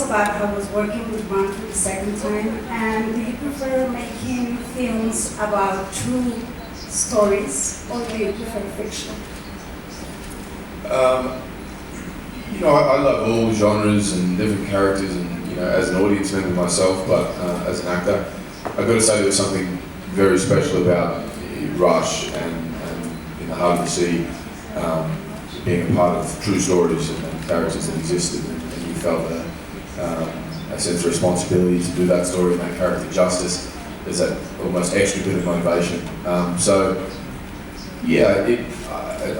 us about how it was working with Gran for the second time, and do you prefer making films about true stories, or do you prefer fiction? I love all genres and different characters, and as an audience member myself, but as an actor, I've got to say there was something very special about Rush and in the Heart of the Sea, being a part of true stories and characters that existed, and you felt a sense of responsibility to do that story and that character justice. There's that almost extra bit of motivation.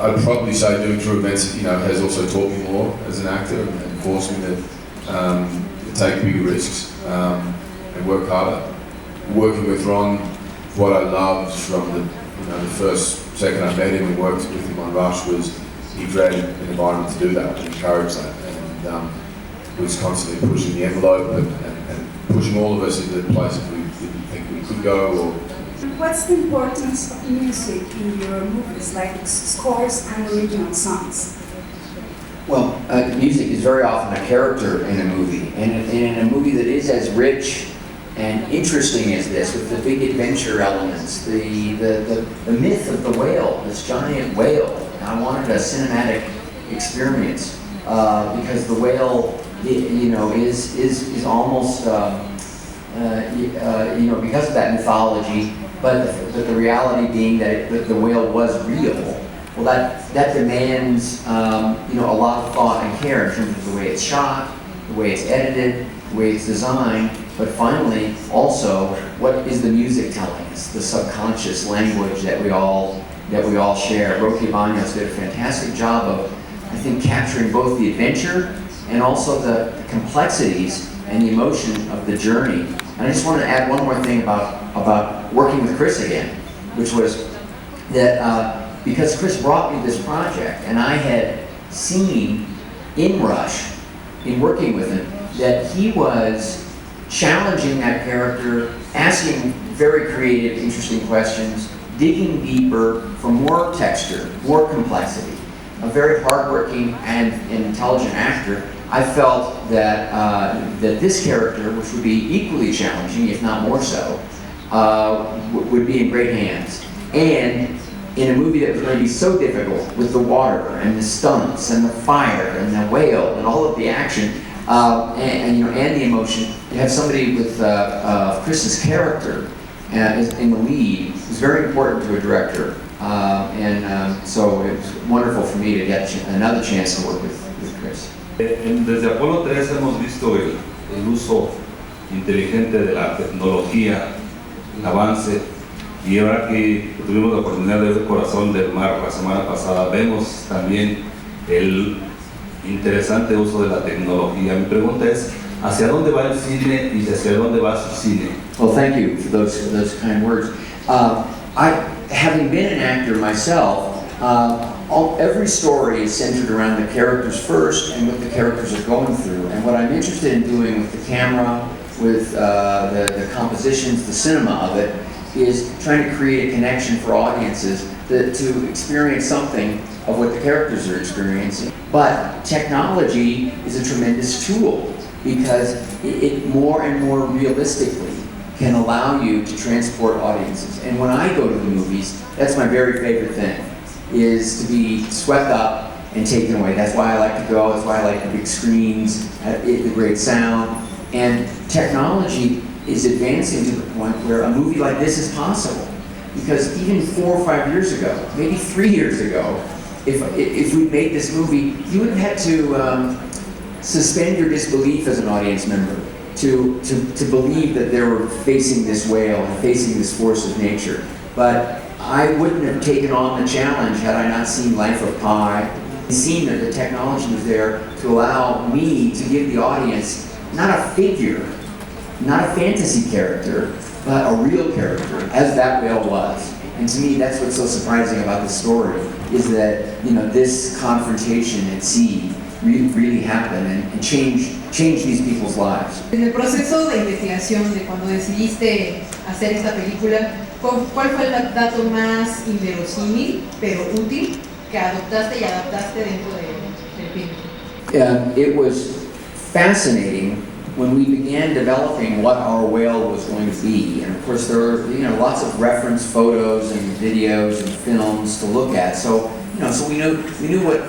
I'd probably say doing true events, has also taught me more as an actor and forced me to take bigger risks and work harder. Working with Ron, what I loved from the first second I met him and worked with him on Rush was he created an environment to do that and encourage that, and was constantly pushing the envelope and pushing all of us into places we didn't think we could go. What's the importance of music in your movies, like scores and original songs? Well, music is very often a character in a movie, and in a movie that is as rich and interesting as this, with the big adventure elements, the myth of the whale, this giant whale. I wanted a cinematic experience because the whale, is almost, because of that mythology, but the reality being that the whale was real. Well, that demands, a lot of thought and care in terms of the way it's shot, the way it's edited, the way it's designed, but finally, also, what is the music telling us? The subconscious language that we all share. Roque Baños did a fantastic job of, I think, capturing both the adventure and also the complexities and the emotion of the journey. And I just want to add one more thing about working with Chris again, which was that because Chris brought me this project, and I had seen in Rush, in working with him, that he was challenging that character, asking very creative, interesting questions, digging deeper for more texture, more complexity. A very hardworking and intelligent actor. I felt that that this character, which would be equally challenging, if not more so, would be in great hands. And in a movie that was going to be so difficult with the water and the stunts and the fire and the whale and all of the action and the emotion, to have somebody with Chris's character in the lead was very important to a director. So it was wonderful for me to get another chance to work with Chris. Desde Apolo 3 hemos visto el uso inteligente de la tecnología, el avance, y ahora que tuvimos la oportunidad de ver Corazón del Mar la semana pasada, vemos también el interesante uso de la tecnología. Mi pregunta es, ¿hacia dónde va el cine y hacia dónde va su cine? Well, thank you for those kind words. Having been an actor myself, every story is centered around the characters first and what the characters are going through. And what I'm interested in doing with the camera, with the compositions, the cinema of it, is trying to create a connection for audiences to experience something of what the characters are experiencing. But technology is a tremendous tool because it more and more realistically can allow you to transport audiences. And when I go to the movies, that's my very favorite thing, is to be swept up and taken away. That's why I like to go, that's why I like the big screens, the great sound. And technology is advancing to the point where a movie like this is possible. Because even 4 or 5 years ago, maybe 3 years ago, if we'd made this movie, you would have had to suspend your disbelief as an audience member to believe that they were facing this whale and facing this force of nature. But I wouldn't have taken on the challenge had I not seen Life of Pi, and seen that the technology was there to allow me to give the audience not a figure, not a fantasy character, but a real character, as that whale was. And to me, that's what's so surprising about the story, is that this confrontation at sea really happened and changed these people's lives. En el proceso de investigación de cuando decidiste hacer esta película, ¿cuál fue el dato más inverosímil pero útil que adoptaste y adaptaste dentro del film? It was fascinating when we began developing what our whale was going to be, and of course there were lots of reference photos and videos and films to look at. So so we knew what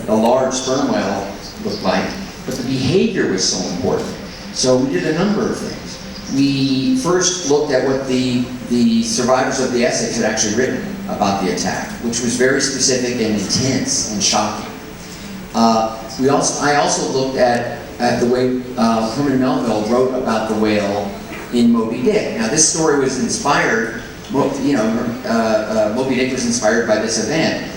a large sperm whale looked like, but the behavior was so important. So we did a number of things. We first looked at what the survivors of the Essex had actually written about the attack, which was very specific and intense and shocking. I also looked at the way Herman Melville wrote about the whale in Moby Dick. Now this story was inspired, Moby Dick was inspired by this event,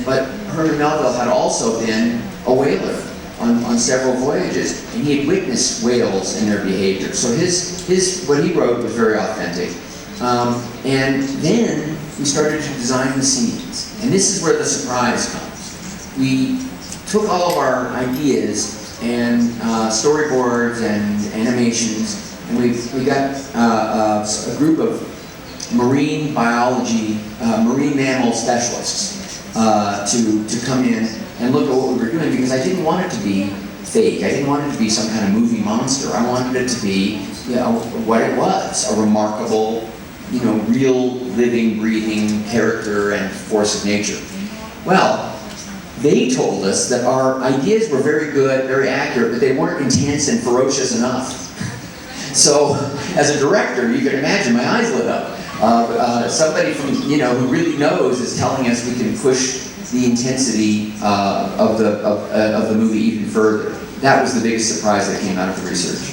but Herman Melville had also been a whaler on several voyages, and he had witnessed whales and their behavior. So what he wrote was very authentic. And then we started to design the scenes, and this is where the surprise comes. We took all of our ideas and storyboards and animations, and we got a group of marine biology, marine mammal specialists to come in and look at what we were doing, because I didn't want it to be fake. I didn't want it to be some kind of movie monster. I wanted it to be what it was, a remarkable, real living, breathing character and force of nature. Well, they told us that our ideas were very good, very accurate, but they weren't intense and ferocious enough. So, as a director, you can imagine my eyes lit up. Somebody from who really knows is telling us we can push the intensity of the movie even further. That was the biggest surprise that came out of the research.